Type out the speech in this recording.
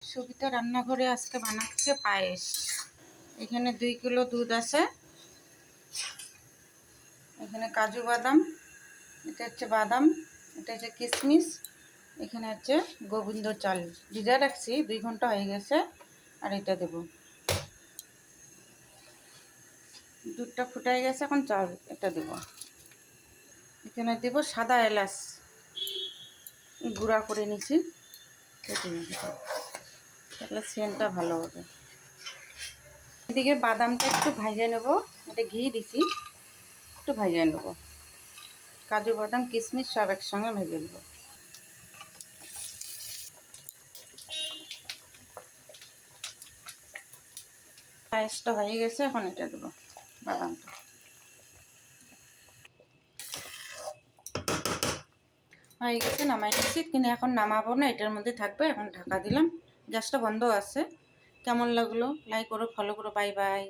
সবিতা রান্নাঘরে আজকে বানাচ্ছে পায়েস। এখানে 2 কিলো দুধ আছে, এখানে কাজু বাদাম, এটা হচ্ছে বাদাম, এটা হচ্ছে কিশমিশ, এখানে হচ্ছে গোবিন্দ চাল ভিজা রাখছি, 2 ঘন্টা হয়ে গেছে। আর এটা দেব, দুধটা ফুটাই গেছে, এখন চাল এটা দেব। এখানে দেব সাদা এলাচ গুঁড়া করে নিছি, তাহলে সেন্টটা ভালো হবে। এদিকে বাদামটা একটু ভাজে নেব, এটা ঘি দিছি, একটু ভাজে নেব। কাজু বাদাম কিশমিশ সব একসঙ্গে ভেজে নেব। পায়েসটা হয়ে গেছে, এখন এটা দেবো বাদামটা। হয়ে গেছে, নামাই নিচ্ছি, কিন্তু এখন নামাবো না, এটার মধ্যে থাকবে। এখন ঢাকা দিলাম, গ্যাসটা বন্ধ আছে। কেমন লাগলো লাইক করো, ফলো করো, বাই বাই।